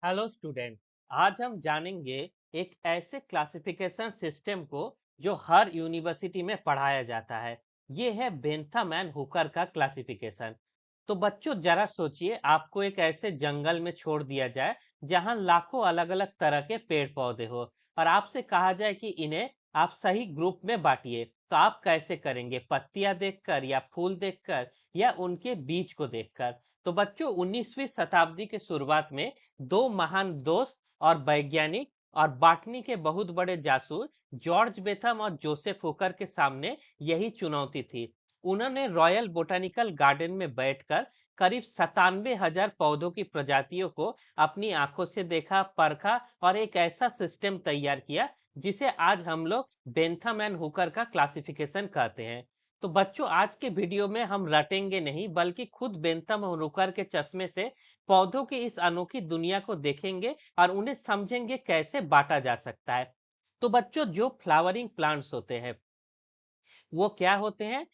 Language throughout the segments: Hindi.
Hello student. आज हम जानेंगे एक ऐसे क्लासिफिकेशन सिस्टम को जो हर यूनिवर्सिटी में पढ़ाया जाता है। ये है बेंथम एंड हुकर का क्लासिफिकेशन। तो बच्चों जरा सोचिए, आपको एक ऐसे जंगल में छोड़ दिया जाए जहां लाखों अलग अलग तरह के पेड़ पौधे हो और आपसे कहा जाए कि इन्हें आप सही ग्रुप में बांटिए, तो आप कैसे करेंगे? पत्तियां देखकर या फूल देखकर या उनके बीज को देखकर? तो बच्चों 19वीं शताब्दी के शुरुआत में दो महान दोस्त और वैज्ञानिक और बॉटनी के बहुत बड़े जासूस जॉर्ज बेथम और जोसेफ हुकर के सामने यही चुनौती थी। उन्होंने रॉयल बोटानिकल गार्डन में बैठकर करीब 97,000 पौधों की प्रजातियों को अपनी आंखों से देखा, परखा और एक ऐसा सिस्टम तैयार किया जिसे आज हम लोग बेंथम एंड हुकर का क्लासिफिकेशन कहते हैं। तो बच्चों आज के वीडियो में हम रटेंगे नहीं, बल्कि खुद बेंथम और हुकर के चश्मे से पौधों की इस अनोखी दुनिया को देखेंगे और उन्हें समझेंगे कैसे बांटा जा सकता है। तो बच्चों जो फ्लावरिंग प्लांट्स होते हैं वो क्या होते हैं?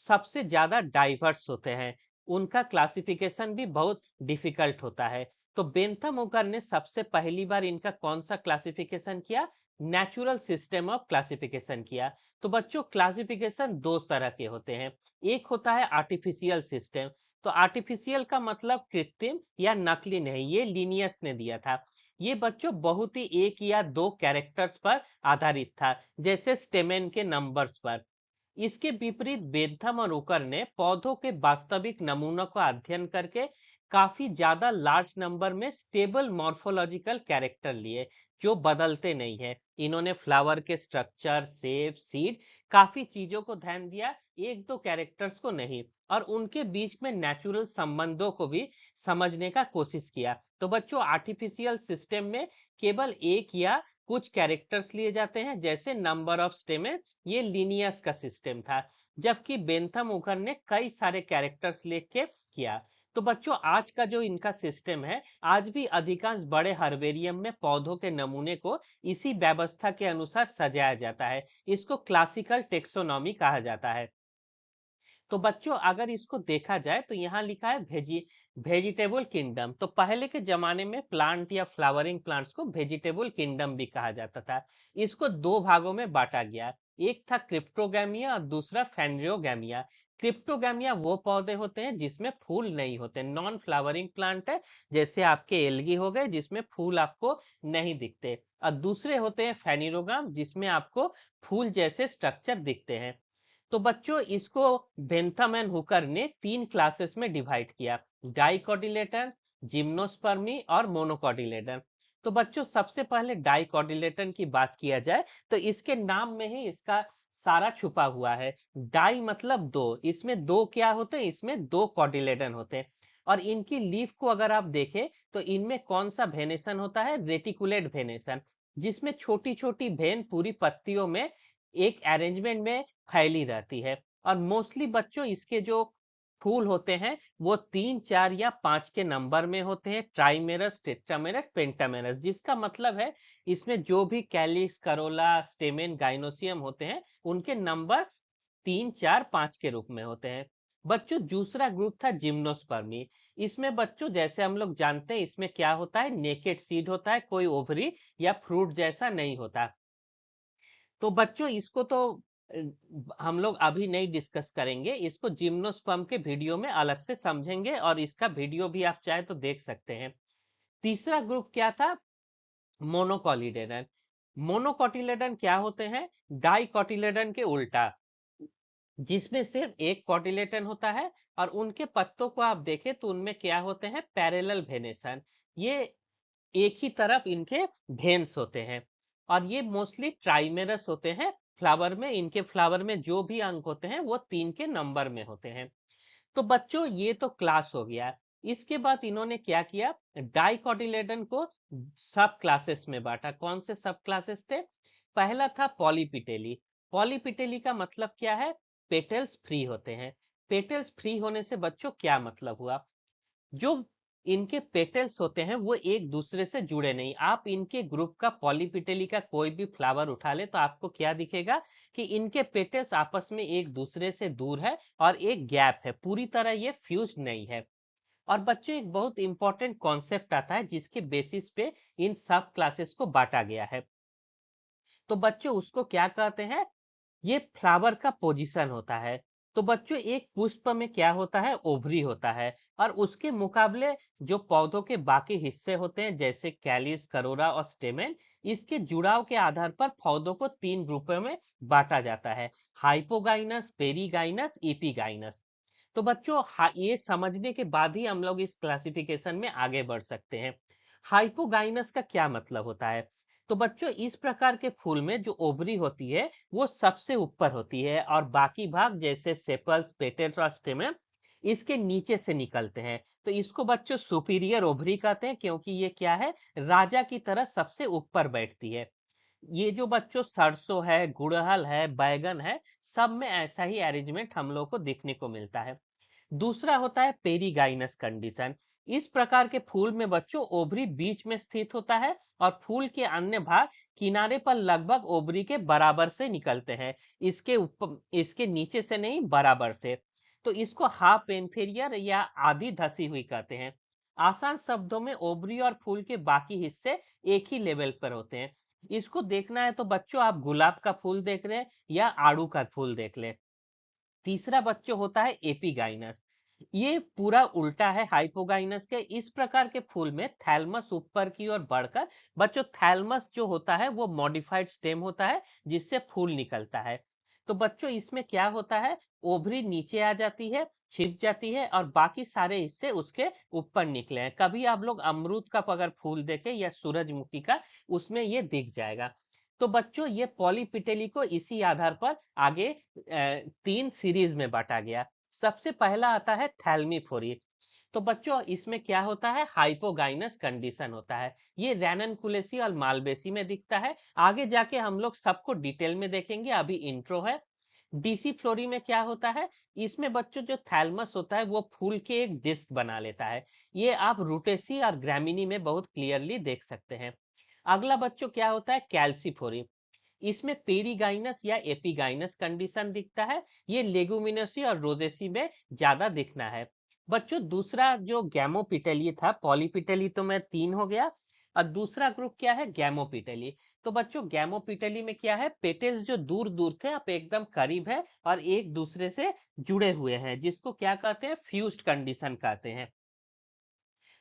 सबसे ज्यादा डाइवर्स होते हैं। उनका क्लासिफिकेशन भी बहुत डिफिकल्ट होता है। तो बेंथम ओकर ने सबसे पहली बार इनका कौन सा क्लासिफिकेशन किया? नेचुरल सिस्टम ऑफ क्लासिफिकेशन किया। तो बच्चों क्लासिफिकेशन दो तरह के होते हैं। एक होता है आर्टिफिशियल सिस्टम। तो आर्टिफिशियल का मतलब कृत्रिम या नकली नहीं, ये लिनियस ने दिया था। ये बच्चों बहुत ही एक या दो कैरेक्टर्स पर आधारित था, जैसे स्टेमेन के नंबर्स पर। इसके विपरीत बेंथम और उकर ने पौधों के वास्तविक नमूनों का अध्ययन करके काफी ज्यादा लार्ज नंबर में स्टेबल मॉर्फोलॉजिकल कैरेक्टर लिए जो बदलते नहीं है। इन्होंने फ्लावर के स्ट्रक्चर, शेप, सीड, काफी चीजों को ध्यान दिया, एक दो कैरेक्टर्स को नहीं। और उनके बीच में नेचुरल संबंधों को भी समझने का कोशिश किया। तो बच्चों आर्टिफिशियल सिस्टम में केवल एक या कुछ कैरेक्टर्स लिए जाते हैं, जैसे नंबर ऑफ स्टेम, ये लिनियस का सिस्टम था। जबकि बेंथम उकर ने कई सारे कैरेक्टर्स लिख के किया। तो बच्चों आज का जो इनका सिस्टम है, आज भी अधिकांश बड़े हर्बेरियम में पौधों के नमूने को इसी व्यवस्था के अनुसार सजाया जाता है। इसको क्लासिकल टेक्सोनॉमी कहा जाता है। तो बच्चों अगर इसको देखा जाए तो यहाँ लिखा है वेजिटेबल किंगडम। तो पहले के जमाने में प्लांट या फ्लावरिंग प्लांट्स को वेजिटेबल किंगडम भी कहा जाता था। इसको दो भागों में बांटा गया। एक था क्रिप्टोगैमिया और दूसरा फेनरियोगैमिया। क्रिप्टोगैमिया वो पौधे होते हैं जिसमें फूल नहीं होते, नॉन फ्लावरिंग प्लांट है, जैसे आपके एलगी हो गए जिसमें फूल आपको नहीं दिखते। और दूसरे होते हैं फेनिरोगाम जिसमें आपको फूल जैसे स्ट्रक्चर दिखते हैं। तो बच्चों इसको बेंथम एंड हुकर ने तीन क्लासेस में डिवाइड किया: डाइकोटिलेटन, जिम्नोस्पर्मी और मोनोकोटिलेटन। तो बच्चों सबसे पहले डाइकोटिलेटन की बात किया जाए तो इसके नाम में ही इसका सारा छुपा हुआ है। डाई मतलब दो, इसमें दो क्या होते हैं? इसमें दो कोटिलेटन होते हैं। और इनकी लीफ को अगर आप देखें तो इनमें कौन सा वेनेशन होता है? रेटिकुलेट वेनेशन, जिसमें छोटी छोटी वेन पूरी पत्तियों में एक अरेंजमेंट में फैली रहती है। और मोस्टली बच्चों इसके जो फूल होते हैं वो 3, 4 या 5 के नंबर में होते हैं: ट्राइमेरस, टेट्रामेरस, पेंटामेरस, जिसका मतलब है इसमें जो भी कैलिक्स, करोला, स्टेमेन, गाइनोसियम होते हैं उनके नंबर 3, 4, 5 के रूप में होते हैं। बच्चों दूसरा ग्रुप था जिम्नोस्पर्मी। इसमें बच्चों जैसे हम लोग जानते हैं इसमें क्या होता है? नेकेड सीड होता है, कोई ओवरी या फ्रूट जैसा नहीं होता। तो बच्चों इसको तो अ, हम लोग अभी नहीं डिस्कस करेंगे, इसको जिम्नोस्पर्म के वीडियो में अलग से समझेंगे और इसका वीडियो भी आप चाहे तो देख सकते हैं। तीसरा ग्रुप क्या था? मोनोकॉटिलेडन। मोनोकॉटिलेडन क्या होते हैं? डाइकॉटिलेडन के उल्टा, जिसमें सिर्फ एक कॉटिलेटन होता है। और उनके पत्तों को आप देखें तो उनमें क्या होते हैं? Parallel venation. ये एक ही तरफ इनके भेन्स होते हैं। और ये मोस्टली ट्राइमेरस होते हैं। फ्लावर में, इनके फ्लावर में जो भी अंक होते हैं वो 3 के नंबर में होते हैं। तो बच्चों ये तो क्लास हो गया। इसके बाद इन्होंने क्या किया? डाइकोटिलेडन को सब क्लासेस में बांटा। कौन से सब क्लासेस थे? पहला था पॉलीपिटेली। पॉलीपिटेली का मतलब क्या है? पेटल्स फ्री होते हैं। पेटल्स फ्री होने से बच्चों क्या मतलब हुआ? जो इनके पेटल्स होते हैं वो एक दूसरे से जुड़े नहीं। आप इनके ग्रुप का पॉलीपिटेली का कोई भी फ्लावर उठा ले तो आपको क्या दिखेगा कि इनके पेटल्स आपस में एक दूसरे से दूर है और एक गैप है, पूरी तरह ये फ्यूज नहीं है। और बच्चों एक बहुत इंपॉर्टेंट कॉन्सेप्ट आता है जिसके बेसिस पे इन सब क्लासेस को बांटा गया है। तो बच्चों उसको क्या कहते हैं, ये फ्लावर का पोजीशन होता है। तो बच्चों एक पुष्प में क्या होता है, ओवरी होता है, और उसके मुकाबले जो पौधों के बाकी हिस्से होते हैं जैसे कैलिस, करोरा और स्टेमेन, इसके जुड़ाव के आधार पर पौधों को तीन ग्रुपों में बांटा जाता है, हाइपोगाइनस, पेरीगाइनस, इपीगाइनस। तो बच्चों ये समझने के बाद ही हम लोग इस क्लासिफिकेशन में आगे बढ़ सकते हैं। हाइपोगाइनस का क्या मतलब होता है? तो बच्चों इस प्रकार के फूल में जो ओवरी होती है वो सबसे ऊपर होती है और बाकी भाग जैसे सेपल्स, पेटल्स और स्टेमेन इसके नीचे से निकलते हैं। तो इसको बच्चों सुपीरियर ओवरी कहते हैं क्योंकि ये क्या है, राजा की तरह सबसे ऊपर बैठती है। ये जो बच्चों सरसों है, गुड़हल है, बैगन है, सब में ऐसा ही अरेंजमेंट हम लोग को देखने को मिलता है। दूसरा होता है पेरीगाइनस कंडीशन। इस प्रकार के फूल में बच्चों ओवरी बीच में स्थित होता है और फूल के अन्य भाग किनारे पर लगभग ओवरी के बराबर से निकलते हैं, इसके ऊपर, इसके नीचे से नहीं, बराबर से। तो इसको हाफ इंफीरियर या आधी धसी हुई कहते हैं। आसान शब्दों में ओवरी और फूल के बाकी हिस्से एक ही लेवल पर होते हैं। इसको देखना है तो बच्चों आप गुलाब का फूल देख रहे हैं या आड़ू का फूल देख ले। तीसरा बच्चों होता है एपिगाइनस। ये पूरा उल्टा है हाइपोगाइनस के। इस प्रकार के फूल में थैलमस ऊपर की ओर बढ़कर, बच्चों थैलमस जो होता है वो मॉडिफाइड स्टेम होता है जिससे फूल निकलता है। तो बच्चों इसमें क्या होता है, ओवरी नीचे आ जाती है, छिप जाती है और बाकी सारे हिस्से उसके ऊपर निकले हैं। कभी आप लोग अमरूद का अगर फूल देखें या सूरजमुखी का, उसमें ये दिख जाएगा। तो बच्चों ये पॉलीपिटेली को इसी आधार पर आगे तीन सीरीज में बांटा गया। सबसे पहला आता है थैल्मीफोरी। तो बच्चों इसमें क्या होता है, हाइपोगाइनस कंडीशन होता है। ये रैननकुलेसी और मालवेसी में दिखता है। आगे जाके हम लोग सबको डिटेल में देखेंगे, अभी इंट्रो है। डीसी फ्लोरी में क्या होता है, इसमें बच्चों जो थैलमस होता है वो फूल के एक डिस्क बना लेता है। ये आप रूटेसी और ग्रामिनी में बहुत क्लियरली देख सकते हैं। अगला बच्चों क्या होता है, कैल्सीफोरी। इसमें पेरीगाइनस या एपिगाइनस कंडीशन दिखता है। ये लेगुमिनसी और रोजेसी में ज्यादा दिखना है। बच्चों दूसरा जो गैमोपिटेली था, पॉलीपिटेली तो मैं तीन हो गया, और दूसरा ग्रुप क्या है, गैमोपिटेली। तो बच्चों गैमोपिटेली में क्या है, पेटल्स जो दूर दूर थे अब एकदम करीब है और एक दूसरे से जुड़े हुए हैं, जिसको क्या कहते हैं, फ्यूज्ड कंडीशन कहते हैं।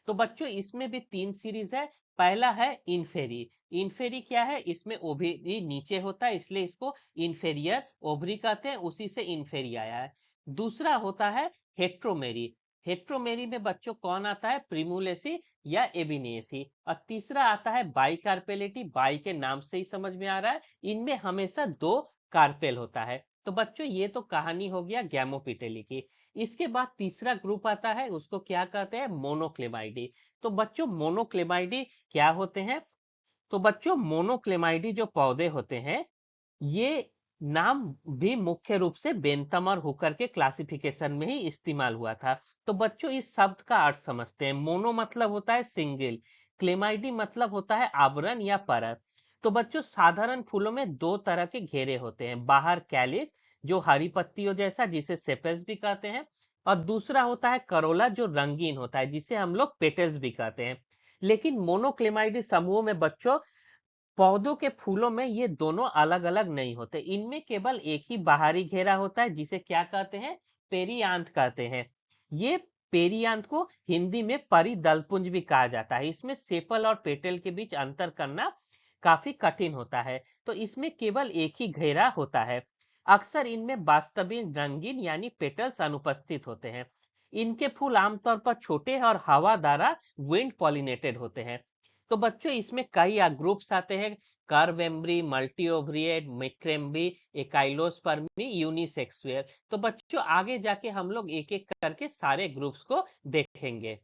तो बच्चों इसमें भी तीन सीरीज है। पहला है इनफेरी। इनफेरी क्या है, इसमें ओवरी नीचे होता है इसलिए इसको इन्फेरियर ओवरी कहते हैं, उसी से इनफेरी आया है। दूसरा होता है हेट्रोमेरी। हेट्रोमेरी में बच्चों कौन आता है, प्रिमुलेसी या एबिनेसी। और तीसरा आता है बाइकार्पेलिटी। बाई के नाम से ही समझ में आ रहा है, इनमें हमेशा दो कार्पेल होता है। तो बच्चों ये तो कहानी हो गया गैमोपिटेली की। इसके बाद तीसरा ग्रुप आता है, उसको क्या कहते हैं, मोनोक्लेमाइडी। तो बच्चों मोनोक्लेमाइडी क्या होते हैं, तो बच्चों मोनोक्लेमाइडी जो पौधे होते हैं, ये नाम भी मुख्य रूप से बेंथम और हुकर के क्लासिफिकेशन में ही इस्तेमाल हुआ था। तो बच्चों इस शब्द का अर्थ समझते हैं। मोनो मतलब होता है सिंगल, क्लेमाइडी मतलब होता है आवरण या परत। तो बच्चों साधारण फूलों में दो तरह के घेरे होते हैं, बाहर कैलिक जो हरी पत्तियों जैसा जिसे सेपेस भी कहते हैं, और दूसरा होता है करोला जो रंगीन होता है जिसे हम लोग पेटल्स भी कहते हैं। लेकिन मोनोक्लेमाइडी समूह में बच्चों पौधों के फूलों में ये दोनों अलग अलग नहीं होते, इनमें केवल एक ही बाहरी घेरा होता है जिसे क्या कहते हैं, पेरियांथ कहते हैं। ये पेरियांथ को हिंदी में परिदलपुंज भी कहा जाता है। इसमें सेपल और पेटल के बीच अंतर करना काफी कठिन होता है, तो इसमें केवल एक ही घेरा होता है। अक्सर इनमें वास्तविक रंगीन यानी पेटल्स अनुपस्थित होते हैं। इनके फूल आमतौर पर छोटे और हवा द्वारा विंड पॉलिनेटेड होते हैं। तो बच्चों इसमें कई ग्रुप्स आते हैं, कार्वेम्ब्री, मल्टीओवरिएट, मिक्रेम्बी, एकाइलोस्पर्मी, यूनिसेक्सुअल। तो बच्चों आगे जाके हम लोग एक एक करके सारे ग्रुप्स को देखेंगे।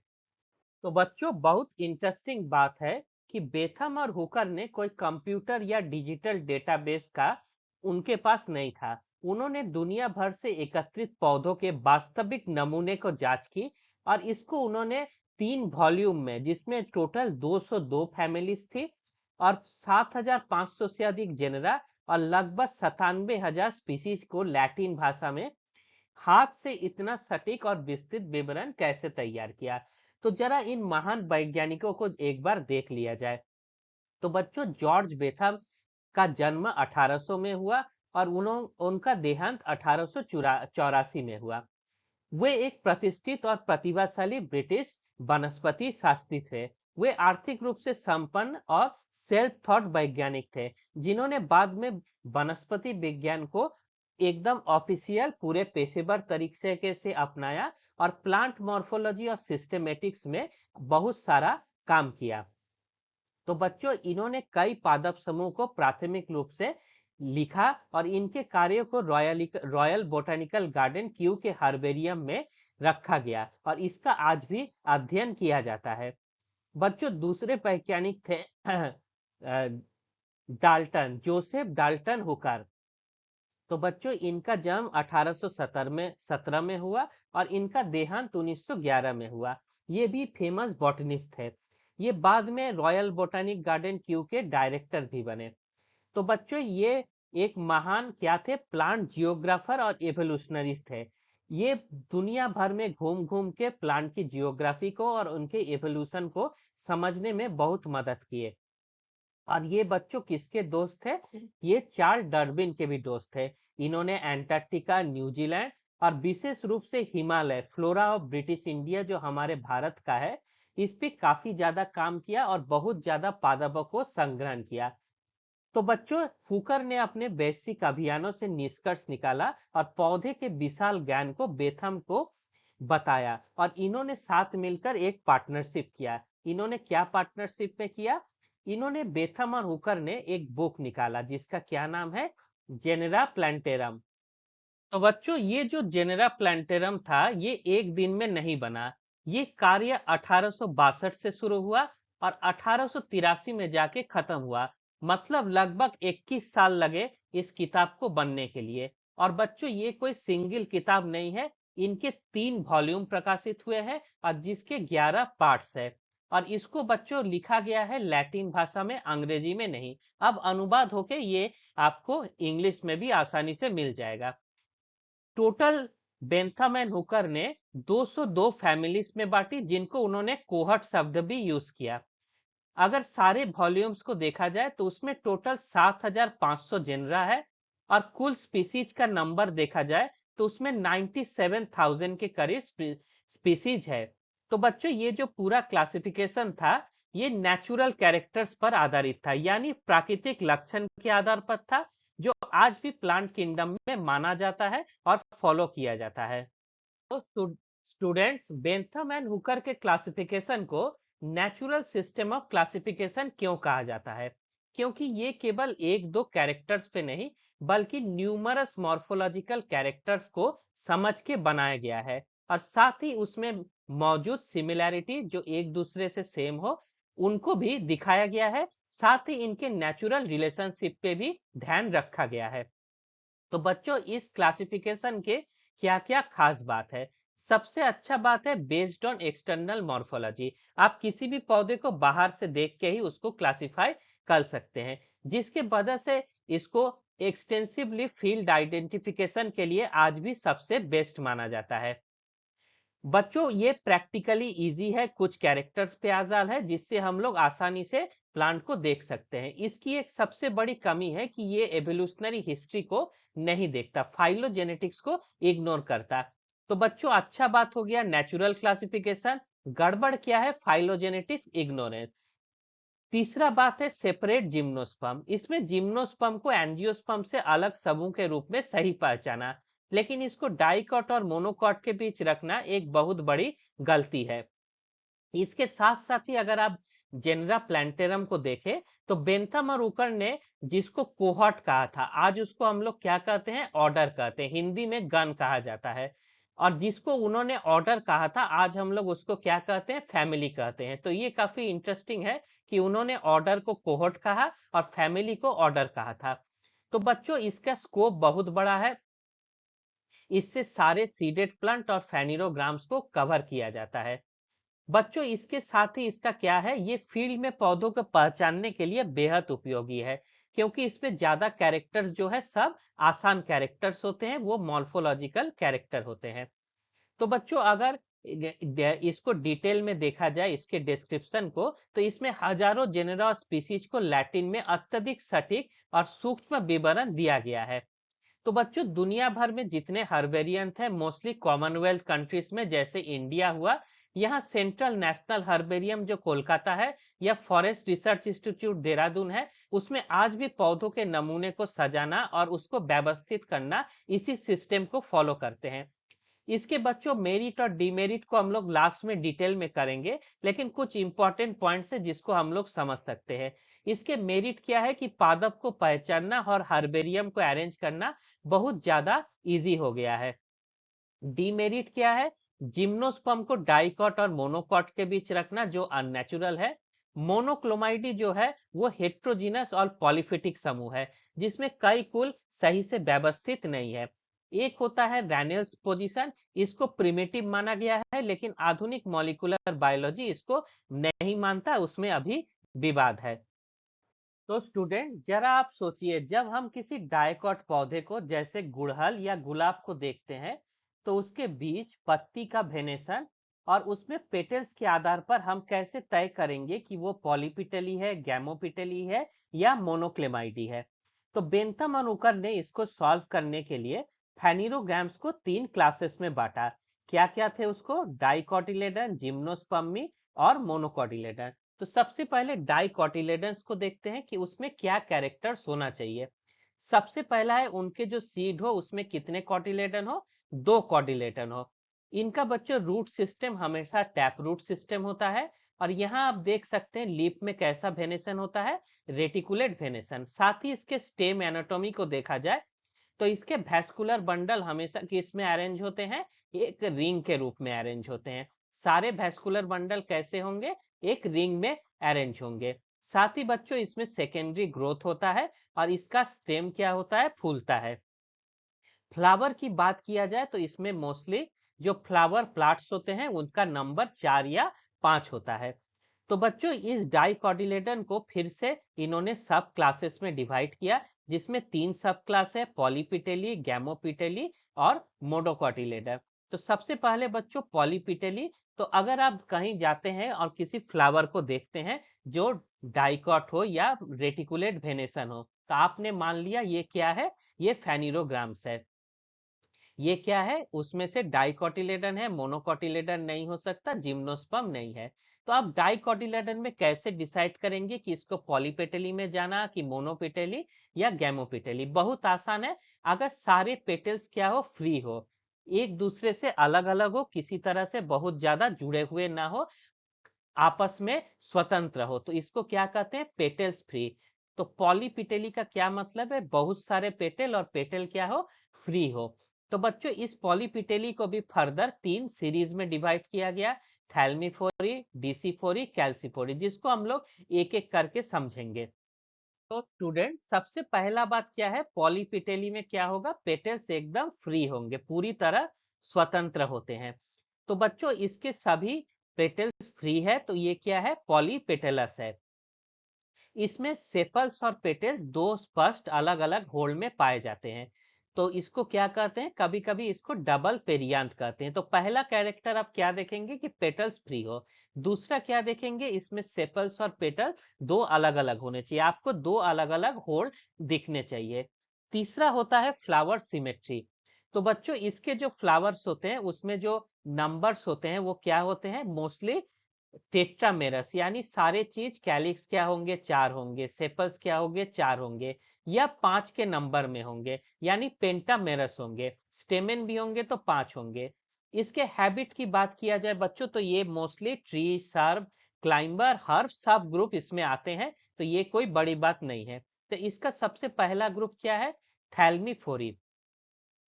तो बच्चों बहुत इंटरेस्टिंग बात है कि बेथम और हुकर ने कोई कंप्यूटर या डिजिटल डेटाबेस का उनके पास नहीं था। उन्होंने दुनिया भर से एकत्रित पौधों के वास्तविक नमूने को जांच की और इसको उन्होंने तीन वॉल्यूम में, जिसमें टोटल 202 फैमिलीज थी और 7,500 से अधिक जेनरा और लगभग 97,000 स्पीसीज को लैटिन भाषा में हाथ से इतना सटीक और विस्तृत विवरण कैसे तैयार किया? तो जरा इन महान वैज्ञानिकों को एक बार देख लिया जाए। तो बच्चों, जॉर्ज बेथम का जन्म 1800 में हुआ और उनका देहांत 1884 में हुआ। वे एक प्रतिष्ठित और प्रतिभाशाली ब्रिटिश वनस्पति शास्त्री थे। वे आर्थिक रूप से संपन्न और सेल्फ थॉट वैज्ञानिक थे, जिन्होंने बाद में वनस्पति विज्ञान को एकदम ऑफिशियल पूरे पेशेवर तरीके से अपनाया और प्लांट मॉर्फोलॉजी और सिस्टमेटिक्स में बहुत सारा काम किया। तो बच्चों, इन्होंने कई पादप समूह को प्राथमिक रूप से लिखा और इनके कार्यों को रॉयल बोटेनिकल गार्डन क्यू के हर्बेरियम में रखा गया और इसका आज भी अध्ययन किया जाता है। बच्चों, दूसरे वैज्ञानिक थे डाल्टन, जोसेफ डाल्टन हुकर। तो बच्चों, इनका जन्म 1817 में हुआ और इनका देहांत 1911 में हुआ। ये भी फेमस बॉटनिस्ट थे। ये बाद में रॉयल बोटानिक गार्डन क्यू के डायरेक्टर भी बने। तो बच्चों, ये एक महान क्या थे? प्लांट जियोग्राफर और एवोल्यूशनरिस्ट थे। ये दुनिया भर में घूम घूम के प्लांट की जियोग्राफी को और उनके एवोल्यूशन को समझने में बहुत मदद किए। और ये बच्चों किसके दोस्त थे? ये चार्ल्स डार्विन के भी दोस्त थे। इन्होंने एंटार्क्टिका, न्यूजीलैंड और विशेष रूप से Himalaya, flora of British India जो हमारे भारत का है, इस पे काफी ज्यादा काम किया और बहुत ज्यादा पादपों को संग्रहण किया। तो बच्चों, फूकर ने अपने वैश्विक अभियानों से निष्कर्ष निकाला और पौधे के विशाल ज्ञान को बेथम को बताया और इन्होंने साथ मिलकर एक पार्टनरशिप किया। इन्होंने क्या पार्टनरशिप में किया? इन्होंने बेथम और हुकर ने एक बुक निकाला जिसका क्या नाम है? Genera plantarum. तो बच्चों, ये जो जेनेरा प्लांटेरम था, ये एक दिन में नहीं बना। ये कार्य 1862 से शुरू हुआ और 1883 में जाके खत्म हुआ। मतलब लगभग 21 साल लगे इस किताब को बनने के लिए। और बच्चों, ये कोई सिंगल किताब नहीं है। इनके 3 वॉल्यूम प्रकाशित हुए हैं और जिसके 11 पार्ट्स है। और इसको बच्चों लिखा गया है लैटिन भाषा में, अंग्रेजी में नहीं। अब अनुवाद होके ये आपको इंग्लिश में भी आसानी से मिल जाएगा। टोटल बेंथम एंड हुकर ने 202 फैमिलीज में बांटी, जिनको उन्होंने कोहर्ट शब्द भी यूज किया। अगर सारे वॉल्यूम्स को देखा जाए तो उसमें टोटल 7500 जेनरा है और कुल स्पीसीज का नंबर देखा जाए तो उसमें 97,000 के करीब स्पीसीज है। तो बच्चों, ये जो पूरा क्लासिफिकेशन था, ये नेचुरल कैरेक्टर्स पर आधारित था, यानी प्राकृतिक लक्षण के आधार पर था, जो आज भी प्लांट किंगडम में माना जाता है और फॉलो किया जाता है। तो स्टूडेंट्स, बेंथम एंड हुकर के क्लासिफिकेशन को नेचुरल सिस्टम ऑफ क्लासिफिकेशन क्यों कहा जाता है? क्योंकि ये केवल एक दो कैरेक्टर्स पे नहीं, बल्कि न्यूमरस मॉर्फोलॉजिकल कैरेक्टर्स को समझ के बनाया गया है और साथ ही उसमें मौजूद सिमिलैरिटी जो एक दूसरे से सेम हो, उनको भी दिखाया गया है। साथ ही इनके नेचुरल रिलेशनशिप पे भी ध्यान रखा गया है। तो बच्चों, इस क्लासिफिकेशन के क्या क्या खास बात है? सबसे अच्छा बात है बेस्ड ऑन एक्सटर्नल मॉर्फोलॉजी। आप किसी भी पौधे को बाहर से देख के ही उसको क्लासिफाई कर सकते हैं, जिसके वजह से इसको एक्सटेंसिवली फील्ड आइडेंटिफिकेशन के लिए आज भी सबसे बेस्ट माना जाता है। बच्चों, ये प्रैक्टिकली इजी है, कुछ कैरेक्टर्स पे आधार है जिससे हम लोग आसानी से प्लांट को देख सकते हैं। इसकी एक सबसे बड़ी कमी है कि ये एवोल्यूशनरी हिस्ट्री को नहीं देखता, फाइलोजेनेटिक्स को इग्नोर करता। तो बच्चों, अच्छा बात हो गया नेचुरल क्लासिफिकेशन। गड़बड़ क्या है? Phylogenetics ignorance. तीसरा बात है सेपरेट जिम्नोस्पर्म। इसमें जिम्नोस्पर्म को एंजियोस्पर्म से अलग समूह के रूप में सही पहचाना, लेकिन इसको डाइकॉट और मोनोकॉट के बीच रखना एक बहुत बड़ी गलती है। इसके साथ साथ ही अगर आप जेनरा प्लांटेरम को देखें तो बेंथम और उकर ने जिसको कोहॉर्ट कहा था, आज उसको हम लोग क्या कहते हैं? ऑर्डर कहते हैं। हिंदी में गण कहा जाता है। और जिसको उन्होंने ऑर्डर कहा था, आज हम लोग उसको क्या कहते हैं? फैमिली कहते हैं। तो ये काफी इंटरेस्टिंग है कि उन्होंने ऑर्डर को कोहॉर्ट कहा और फैमिली को ऑर्डर कहा था। तो बच्चों, इसका स्कोप बहुत बड़ा है। इससे सारे सीडेड प्लांट और फेनिरोग्राम्स को कवर किया जाता है। बच्चों, इसके साथ ही इसका क्या है? ये फील्ड में पौधों को पहचानने के लिए बेहद उपयोगी है। क्योंकि इसमें ज्यादा कैरेक्टर्स जो है सब आसान कैरेक्टर्स होते हैं, वो मॉर्फोलॉजिकल कैरेक्टर होते हैं। तो बच्चों अगर इसको डिटेल में देखा जाए, इसके डिस्क्रिप्शन को, तो इसमें हजारों जेनेरा और स्पीसीज को लैटिन में अत्यधिक सटीक और सूक्ष्म विवरण दिया गया है। तो बच्चों दुनिया भर में जितने हर्बेरियन थे मोस्टली कॉमनवेल्थ कंट्रीज में, जैसे इंडिया हुआ, यहाँ सेंट्रल नेशनल हर्बेरियम जो कोलकाता है, या फॉरेस्ट रिसर्च इंस्टीट्यूट देहरादून है, उसमें आज भी पौधों के नमूने को सजाना और उसको व्यवस्थित करना इसी सिस्टम को फॉलो करते हैं। इसके बच्चों मेरिट और डिमेरिट को हम लोग लास्ट में डिटेल में करेंगे, लेकिन कुछ इंपॉर्टेंट पॉइंट्स है जिसको हम लोग समझ सकते हैं। इसके मेरिट क्या है कि पादप को पहचानना और हर्बेरियम को अरेंज करना बहुत ज्यादा इजी हो गया है। डीमेरिट क्या है? जिम्नोस्पर्म को डाइकॉट और मोनोकॉट के बीच रखना जो अननेचुरल है। मोनोक्लोमाइडी जो है वो हेट्रोजीनस और पॉलीफिटिक समूह है, जिसमें कई कुल सही से व्यवस्थित नहीं है। एक होता है रैनल्स पोजीशन, इसको प्रिमिटिव माना गया है, लेकिन आधुनिक मॉलिक्यूलर बायोलॉजी इसको नहीं मानता, उसमें अभी विवाद है। तो स्टूडेंट जरा आप सोचिए, जब हम किसी डायकॉट पौधे को जैसे गुड़हल या गुलाब को देखते हैं, तो उसके बीज पत्ती का वेनेशन और उसमें पेटल्स के आधार पर हम कैसे तय करेंगे कि वो पॉलीपिटली है, गैमोपिटली है या मोनोक्लेमाइडी है। तो बेंथम और उकर ने इसको सॉल्व करने के लिए फेनिरोगैम्स को 3 क्लासेस में बांटा। क्या क्या थे उसको? डाइकोटिलेडन, जिम्नोस्पर्मी और मोनोकोटिलेडन। तो सबसे पहले डाइकोटिलेडन्स को देखते हैं कि उसमें क्या कैरेक्टर्स होना चाहिए। सबसे पहला है उनके जो सीड हो उसमें कितने कोटिलेडन हो? 2 कोटिलेडन हो। इनका बच्चों रूट सिस्टम हमेशा टैप रूट सिस्टम होता है, और यहाँ आप देख सकते हैं लीफ में कैसा वेनेशन होता है, रेटिकुलेट वेनेशन। साथ ही इसके स्टेम एनाटॉमी को देखा जाए तो इसके वैस्कुलर बंडल हमेशा किस में अरेंज होते हैं? एक रिंग के रूप में अरेंज होते हैं। सारे वैस्कुलर बंडल कैसे होंगे? एक रिंग में अरेंज होंगे। साथ ही बच्चों इसमें सेकेंडरी ग्रोथ होता है, और इसका स्टेम क्या होता है? फूलता है। फ्लावर की बात किया जाए तो इसमें मोस्टली जो फ्लावर प्लांट्स होते हैं उनका नंबर 4 या 5 होता है। तो बच्चों इस डाइकोटिलेडन को फिर से इन्होंने सब क्लासेस में डिवाइड किया, जिसमें 3 सब क्लास है, पॉलीपिटेली, गैमोपिटेली और मोडोकोटिलेडन। तो सबसे पहले बच्चों पॉलीपिटेली। तो अगर आप कहीं जाते हैं और किसी फ्लावर को देखते हैं जो डाइकॉट हो या रेटिकुलेट वेनेशन हो, तो आपने मान लिया ये क्या है? ये फेनिरोग्राम्स है। ये क्या है? उसमें से डाइकोटिलेडन है, मोनोकोटिलेडन नहीं हो सकता, जिम्नोस्पर्म नहीं है। तो आप डाइकोटिलेडन में कैसे डिसाइड करेंगे कि इसको पॉलीपेटली में जाना कि मोनोपेटली या गैमोपेटली? बहुत आसान है। अगर सारे पेटल्स क्या हो? फ्री हो, एक दूसरे से अलग अलग हो, किसी तरह से बहुत ज्यादा जुड़े हुए ना हो, आपस में स्वतंत्र हो, तो इसको क्या कहते हैं? Petals free. तो पॉलीपिटेली का क्या मतलब है? बहुत सारे पेटल और पेटल क्या हो? फ्री हो। तो बच्चों इस पॉलीपिटेली को भी फर्दर 3 सीरीज में डिवाइड किया गया, थैल्मिफोरी, डीसीफोरी, कैल्सीफोरी, जिसको हम लोग एक एक करके समझेंगे। तो स्टूडेंट सबसे पहला बात क्या है? पॉलीपिटेली में क्या होगा? पेटल्स एकदम फ्री होंगे, पूरी तरह स्वतंत्र होते हैं। तो बच्चों इसके सभी पेटल्स फ्री है, तो ये क्या है? पॉलीपेटलस है। इसमें सेपल्स और पेटल्स दो स्पष्ट अलग अलग होल में पाए जाते हैं। तो इसको क्या कहते हैं? कभी कभी इसको डबल पेरियांथ कहते हैं। तो पहला कैरेक्टर आप क्या देखेंगे कि पेटल्स फ्री हो। दूसरा क्या देखेंगे? इसमें सेपल्स और पेटल दो अलग अलग होने चाहिए, आपको दो अलग अलग होल दिखने चाहिए। तीसरा होता है फ्लावर सिमेट्री। तो बच्चों इसके जो फ्लावर्स होते हैं उसमें जो नंबर्स होते हैं वो क्या होते हैं? मोस्टली टेट्रामेरस, यानी सारे चीज कैलिक्स क्या होंगे? 4 होंगे, सेपल्स क्या होंगे? 4 होंगे, या 5 के नंबर में होंगे, यानी पेंटामेरस होंगे। स्टेमेन भी होंगे तो 5 होंगे। इसके हैबिट की बात किया जाए बच्चों तो ये mostly tree, SERB, climber, herb सब ग्रुप इसमें आते हैं, तो ये कोई बड़ी बात नहीं है। तो इसका सबसे पहला ग्रुप क्या है? थैल्मिफोरी।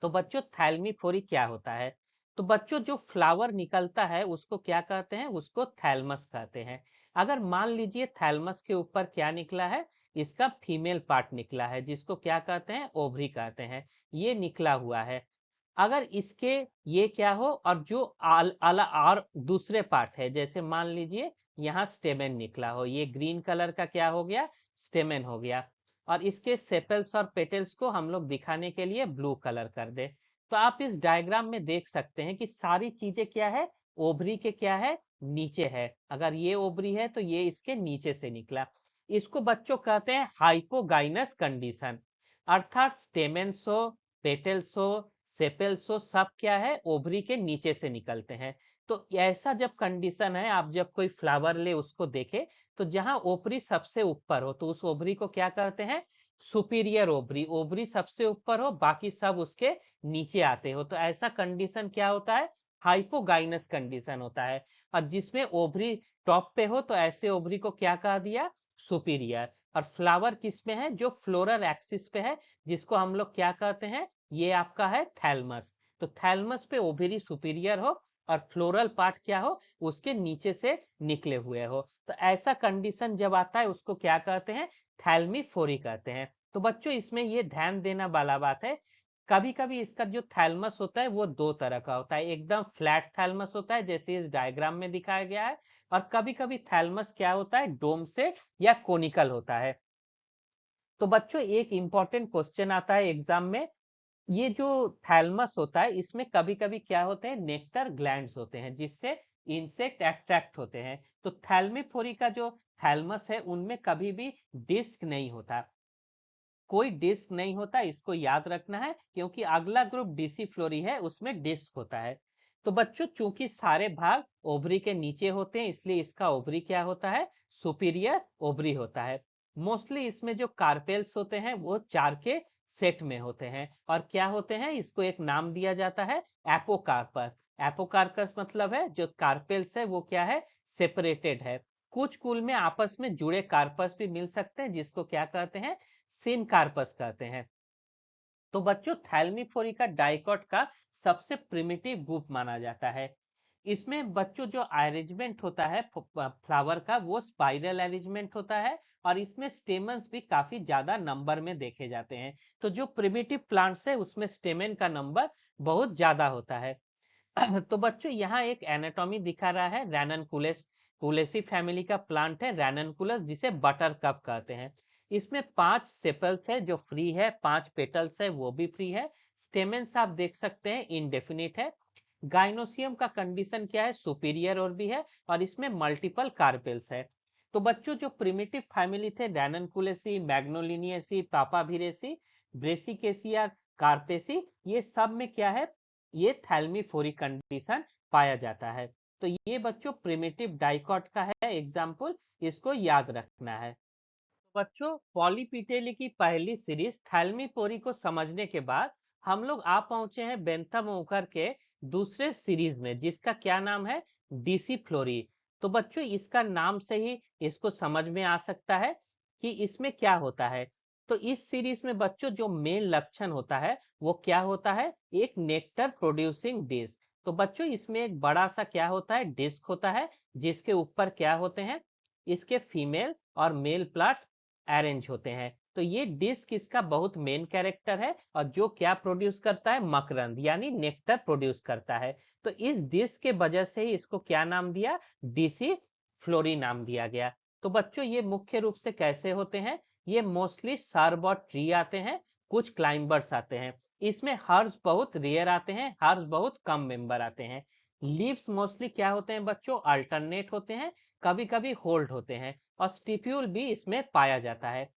तो बच्चों थैल्मिफोरी क्या होता है? तो बच्चों जो फ्लावर निकलता है उसको क्या कहते हैं? उसको थैलमस कहते हैं। अगर मान लीजिए थैलमस के ऊपर क्या निकला है? इसका फीमेल पार्ट निकला है, जिसको क्या कहते हैं? ओवरी कहते हैं। ये निकला हुआ है। अगर इसके ये क्या हो और जो और दूसरे पार्ट है, जैसे मान लीजिए यहाँ स्टेमेन निकला हो, ये ग्रीन कलर का क्या हो गया? स्टेमेन हो गया। और इसके सेपल्स और पेटल्स को हम लोग दिखाने के लिए ब्लू कलर कर दे। तो आप इस डायग्राम में देख सकते हैं कि सारी चीजें क्या है, ओवरी के क्या है, नीचे है। अगर ये ओवरी है तो ये इसके नीचे से निकला। इसको बच्चों कहते हैं हाइपोगाइनस कंडीशन, अर्थात स्टेमेंस हो, पेटल्स हो, सेपेल्स हो, सब क्या है, ओवरी के नीचे से निकलते हैं। तो ऐसा जब कंडीशन है, आप जब कोई फ्लावर ले उसको देखे, तो जहां ओवरी सबसे ऊपर हो तो उस ओवरी को क्या कहते हैं, सुपीरियर ओवरी। ओवरी सबसे ऊपर हो, बाकी सब उसके नीचे आते हो, तो ऐसा कंडीशन क्या होता है, हाइपोगाइनस कंडीशन होता है। और जिसमें ओवरी टॉप पे हो तो ऐसे ओवरी को क्या कह दिया, सुपीरियर। और फ्लावर किस में है, जो फ्लोरल एक्सिस पे है, जिसको हम लोग क्या कहते हैं, ये आपका है थैलमस। तो थैलमस पे ओवरी सुपीरियर हो और फ्लोरल पार्ट क्या हो, उसके नीचे से निकले हुए हो। तो ऐसा कंडीशन जब आता है उसको क्या कहते हैं, थैल्मीफोरी कहते हैं। तो बच्चों इसमें ये ध्यान देना वाला बात है, कभी कभी इसका जो थैलमस होता है वो दो तरह का होता है। एकदम फ्लैट थैलमस होता है जैसे इस डायग्राम में दिखाया गया है, और कभी कभी थैलमस क्या होता है, डोम से या कोनिकल होता है। तो बच्चों एक इंपॉर्टेंट क्वेश्चन आता है एग्जाम में, ये जो थैलमस होता है इसमें कभी कभी क्या होते हैं, नेक्टर ग्लैंड्स होते हैं जिससे इंसेक्ट अट्रैक्ट होते हैं। तो थैल्मीफोरी का जो थैलमस है उनमें कभी भी डिस्क नहीं होता, कोई डिस्क नहीं होता, इसको याद रखना है, क्योंकि अगला ग्रुप डीसी फ्लोरी है उसमें डिस्क होता है। तो बच्चों चूंकि सारे भाग ओवरी के नीचे होते हैं, इसलिए इसका ओवरी क्या होता है, सुपीरियर ओवरी होता है। मोस्टली इसमें जो कार्पेल्स होते हैं वो चार के सेट में होते हैं, और क्या होते हैं, इसको एक नाम दिया जाता है एपोकार्पस। एपोकार्पस मतलब है जो कार्पेल्स है वो क्या है, सेपरेटेड है। कुछ कुल में आपस में जुड़े कार्पस भी मिल सकते हैं जिसको क्या कहते हैं, सिनकार्पस कहते हैं। तो बच्चों थैल्मीफोरी का डाइकॉट का सबसे प्रिमिटिव ग्रुप माना जाता है। इसमें बच्चों जो अरेंजमेंट होता है फ्लावर का वो स्पाइरल अरेंजमेंट होता है, और इसमें स्टेमन्स भी काफी ज्यादा नंबर में देखे जाते हैं। तो जो प्रिमिटिव प्लांट्स है उसमें स्टेमन का नंबर बहुत ज्यादा होता है। तो बच्चों यहाँ एक एनाटॉमी दिखा रहा है, रैननकुलेस कुलेसी फैमिली का प्लांट है रैननकुलस, जिसे बटर कप कहते हैं। इसमें 5 सेपल्स है जो फ्री है, 5 पेटल्स है वो भी फ्री है। स्टेमेंस आप देख सकते हैं इंडेफिनिट है। गाइनोसियम का कंडीशन क्या है, सुपीरियर और भी है, और इसमें मल्टीपल कार्पेल्स है। तो बच्चों जो प्रिमिटिव फैमिली थे, रैननकुलेसी, मैग्नोलिनियसी, पापाभिरेसी, ब्रेसिकेसिया, कार्पेसी, ये सब में क्या है, ये थैल्मीफोरी कंडीशन पाया जाता है। तो ये बच्चों प्रिमिटिव डाइकॉट का है एग्जाम्पल, इसको याद रखना है। बच्चों पॉलीपिटेली की पहली सीरीज थैल्मीपोरी को समझने के बाद हम लोग आ पहुंचे हैं बेंथम ओकर के दूसरे सीरीज में, जिसका क्या नाम है, डीसी फ्लोरी। तो बच्चों इसका नाम से ही इसको समझ में आ सकता है कि इसमें क्या होता है। तो इस सीरीज में बच्चों जो मेन लक्षण होता है वो क्या होता है, एक नेक्टर प्रोड्यूसिंग डिस्क। तो बच्चों इसमें एक बड़ा सा क्या होता है, डिस्क होता है, जिसके ऊपर क्या होते हैं, इसके फीमेल और मेल प्लांट अरेंज होते हैं। तो ये डिस्क इसका बहुत मेन कैरेक्टर है, और जो क्या प्रोड्यूस करता है, मकरंद यानी नेक्टर प्रोड्यूस करता है। तो इस डिस्क के वजह से ही इसको क्या नाम दिया, डीसी फ्लोरी नाम दिया गया। तो बच्चों ये मुख्य रूप से कैसे होते हैं, ये मोस्टली सर्ब और ट्री आते हैं, कुछ क्लाइंबर्स आते हैं। इसमें हर्ब्स बहुत रेयर आते हैं, हर्ब्स बहुत कम मेंबर आते हैं। लीव्स मोस्टली क्या होते हैं बच्चों, अल्टरनेट होते हैं, कभी कभी होल्ड होते हैं, और स्टिप्यूल भी इसमें पाया जाता है।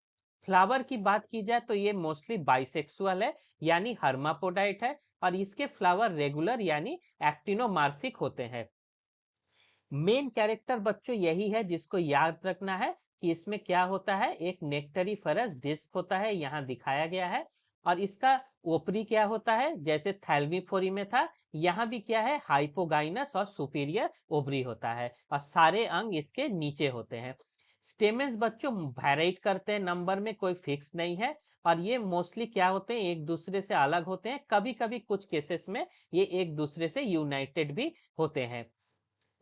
फ्लावर की बात की जाए तो ये मोस्टली बाइसेक्सुअल है, यानी हर्मापोडाइट है, और इसके फ्लावर रेगुलर यानी एक्टिनोमार्फिक होते हैं। मेन कैरेक्टर बच्चों यही है जिसको याद रखना है, कि इसमें क्या होता है, एक नेक्टरीफरस डिस्क होता है, यहाँ दिखाया गया है। और इसका ओपरी क्या होता है, जैसे थैल्मीफोरी में था, यहाँ भी क्या है, हाइपोगाइनस और सुपीरियर ओवरी होता है, और सारे अंग इसके नीचे होते हैं। स्टेमेंस बच्चों वेराइट करते हैं नंबर में, कोई फिक्स नहीं है, और ये मोस्टली क्या होते हैं, एक दूसरे से अलग होते हैं, कभी कभी कुछ केसेस में ये एक दूसरे से यूनाइटेड भी होते हैं।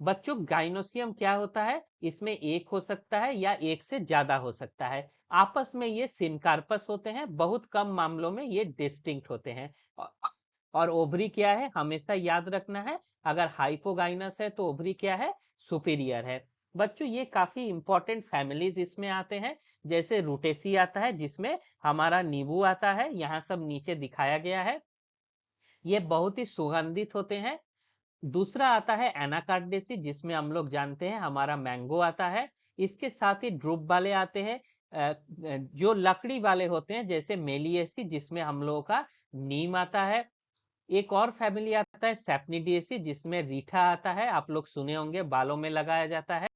बच्चों गाइनोसियम क्या होता है, इसमें एक हो सकता है या एक से ज्यादा हो सकता है। आपस में ये सिनकार्पस होते हैं, बहुत कम मामलों में ये डिस्टिंक्ट होते हैं। और ओवरी क्या है, हमेशा याद रखना है, अगर हाइपोगाइनस है तो ओवरी क्या है, सुपीरियर है। बच्चों ये काफी इंपॉर्टेंट फैमिलीज इसमें आते हैं। जैसे रूटेसी आता है जिसमें हमारा नींबू आता है, यहाँ सब नीचे दिखाया गया है। ये बहुत ही सुगंधित होते हैं। दूसरा आता है एनाकार्डेसी जिसमें हम लोग जानते हैं हमारा मैंगो आता है। इसके साथ ही ड्रुप वाले आते हैं जो लकड़ी वाले होते हैं, जैसे मेलिएसी जिसमें हम लोगों का नीम आता है। एक और फैमिली आता है सेपनिडिएसी जिसमें रीठा आता है, आप लोग सुने होंगे, बालों में लगाया जाता है।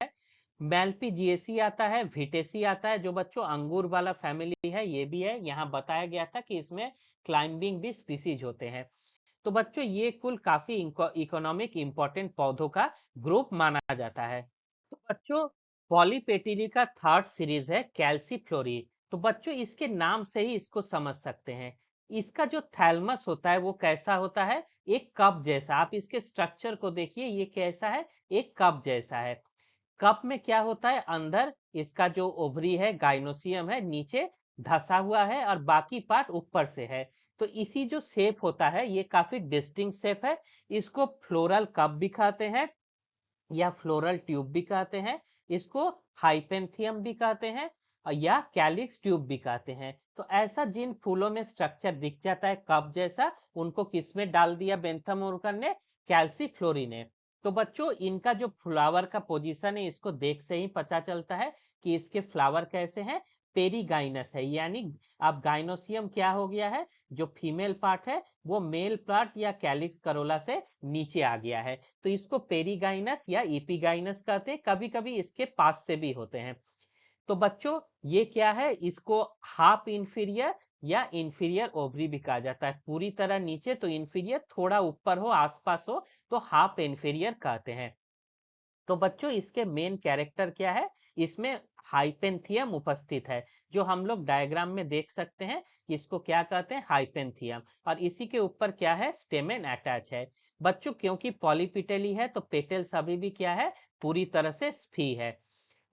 मेल्पिजिएसी आता है, विटेसी आता है जो बच्चों अंगूर वाला फैमिली है, ये भी है। यहाँ बताया गया था कि इसमें क्लाइंबिंग भी स्पीसीज होते हैं। तो बच्चों ये कुल काफी इकोनॉमिक इंपॉर्टेंट पौधों का ग्रुप माना जाता है। तो बच्चों पॉलीपेटिली का थर्ड सीरीज है कैल्सीफ्लोरी। तो बच्चों इसके नाम से ही इसको समझ सकते हैं। इसका जो थैलमस होता है वो कैसा होता है, एक कप जैसा। आप इसके स्ट्रक्चर को देखिए, ये कैसा है, एक कप जैसा है। कप में क्या होता है, अंदर इसका जो ओवरी है, गाइनोसियम है, नीचे धसा हुआ है और बाकी पार्ट ऊपर से है। तो इसी जो शेप होता है ये काफी डिस्टिंक्ट शेप है। इसको फ्लोरल कप भी कहते हैं या फ्लोरल ट्यूब भी कहते हैं। इसको हाइपेंथियम भी कहते हैं या कैलिक्स ट्यूब भी कहते हैं। तो ऐसा जिन फूलों में स्ट्रक्चर दिख जाता है कप जैसा, उनको किसमें डाल दिया बेंथम उर्कर ने, कैल्सीफ्लोरी ने। तो बच्चों इनका जो फ्लावर का पोजीशन है इसको देख से ही पता चलता है कि इसके फ्लावर कैसे हैं, पेरीगाइनस है। यानी अब गाइनोसियम क्या हो गया है, जो फीमेल पार्ट है वो मेल पार्ट या कैलिक्स करोला से नीचे आ गया है। तो इसको पेरीगाइनस या इपिगाइनस कहते हैं, कभी कभी इसके पास से भी होते हैं। तो बच्चों ये क्या है, इसको हाफ इंफीरियर या इंफीरियर ओवरी भी कहा जाता है। पूरी तरह नीचे तो इंफीरियर, थोड़ा ऊपर हो, आसपास हो तो हाफ इंफीरियर कहते हैं। तो बच्चों इसके मेन कैरेक्टर क्या है, इसमें हाइपेंथियम उपस्थित है, जो हम लोग डायग्राम में देख सकते हैं। इसको क्या कहते हैं, हाइपेंथियम। और इसी के ऊपर क्या है, स्टेमेन अटैच है। बच्चों क्योंकि पॉलीपिटेली है तो पेटल्स अभी भी क्या है, पूरी तरह से स्फी है।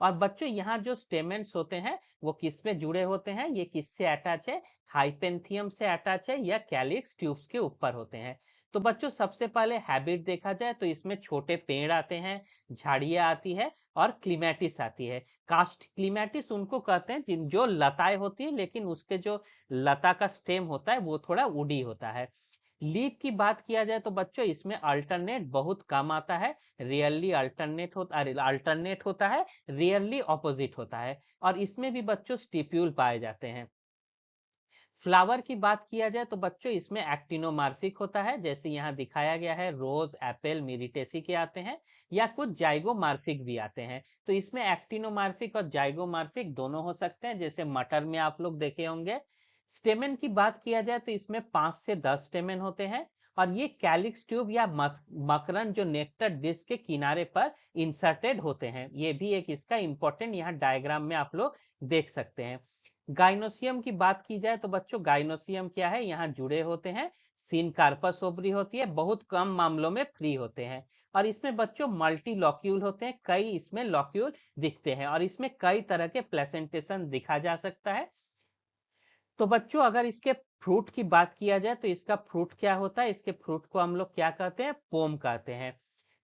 और बच्चों यहाँ जो स्टेमेंस होते हैं वो किस पे जुड़े होते हैं, ये किससे अटैच है, हाइपेंथियम से अटैच है या कैलिक्स ट्यूब्स के ऊपर होते हैं। तो बच्चों सबसे पहले हैबिट देखा जाए तो इसमें छोटे पेड़ आते हैं, झाड़ियां आती है और क्लीमेटिस आती है। कास्ट क्लीमेटिस उनको कहते हैं जिन जो लताएं होती है, लेकिन उसके जो लता का स्टेम होता है वो थोड़ा वुडी होता है। लीफ की बात किया जाए तो बच्चों इसमें अल्टरनेट बहुत कम आता है। अल्टरनेट होता है, रियरली ऑपोजिट होता है। और इसमें भी बच्चों स्टिप्यूल पाए जाते हैं। फ्लावर की बात किया जाए तो बच्चों इसमें एक्टिनोमार्फिक होता है, जैसे यहाँ दिखाया गया है, रोज, एप्पल, मिरिटेसी के आते हैं या कुछ जाइगोमार्फिक भी आते हैं। तो इसमें एक्टिनोमार्फिक और जाइगोमार्फिक दोनों हो सकते हैं, जैसे मटर में आप लोग देखे होंगे। स्टेमेन की बात किया जाए तो इसमें 5 से 10 स्टेमेन होते हैं। और ये कैलिक्स ट्यूब या मकरंद जो नेक्टर डिस्क के किनारे पर इंसर्टेड होते हैं। ये भी एक इसका इंपॉर्टेंट यहाँ डायग्राम में आप लोग देख सकते हैं। गाइनोसियम की बात की जाए तो बच्चों गाइनोसियम क्या है, यहाँ जुड़े होते हैं। सीन कार्पस ओवरी होती है, बहुत कम मामलों में फ्री होते हैं। और इसमें बच्चों मल्टी लॉक्यूल होते हैं, कई इसमें लॉक्यूल दिखते हैं और इसमें कई तरह के प्लेसेंटेशन दिखा जा सकता है। तो बच्चों अगर इसके फ्रूट की बात किया जाए तो इसका फ्रूट क्या होता है, इसके फ्रूट को हम लोग क्या कहते हैं, पोम कहते हैं।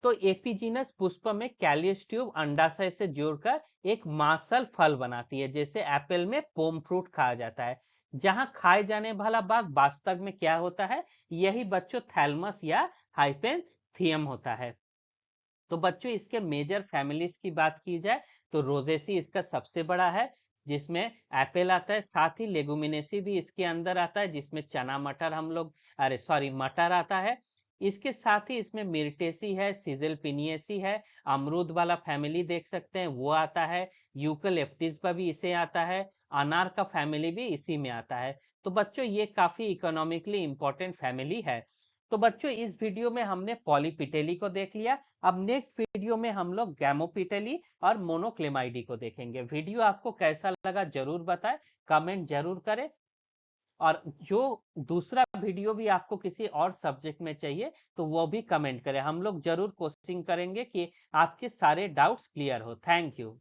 तो एपिजीनस पुष्प में कैलियस ट्यूब अंडाशय से जोड़कर एक मासल फल बनाती है, जैसे एप्पल में पोम फ्रूट खाया जाता है। जहां खाए जाने वाला भाग वास्तव में क्या होता है, यही बच्चों थैलमस या हाइपेंथियम होता है। तो बच्चों इसके मेजर फैमिलीज की बात की जाए तो रोजेसी इसका सबसे बड़ा है, जिसमें एप्पल आता है। साथ ही लेगुमिनेसी भी इसके अंदर आता है, जिसमें चना मटर हम लोग, अरे सॉरी, मटर आता है। इसके साथ ही इसमें मिर्टेसी है, सीजल पिनियसी है, अमरूद वाला फैमिली देख सकते हैं वो आता है। यूकलिप्टिस पर भी इसे आता है। अनार का फैमिली भी इसी में आता है। तो बच्चों ये काफी इकोनॉमिकली इंपॉर्टेंट फैमिली है। तो बच्चों इस वीडियो में हमने पॉलीपिटेली को देख लिया। अब नेक्स्ट वीडियो में हम लोग गैमोपिटेली और मोनोक्लेमाइडी को देखेंगे। वीडियो आपको कैसा लगा जरूर बताएं, कमेंट जरूर करें। और जो दूसरा वीडियो भी आपको किसी और सब्जेक्ट में चाहिए तो वो भी कमेंट करें, हम लोग जरूर कोशिश करेंगे कि आपके सारे डाउट्स क्लियर हो। Thank you.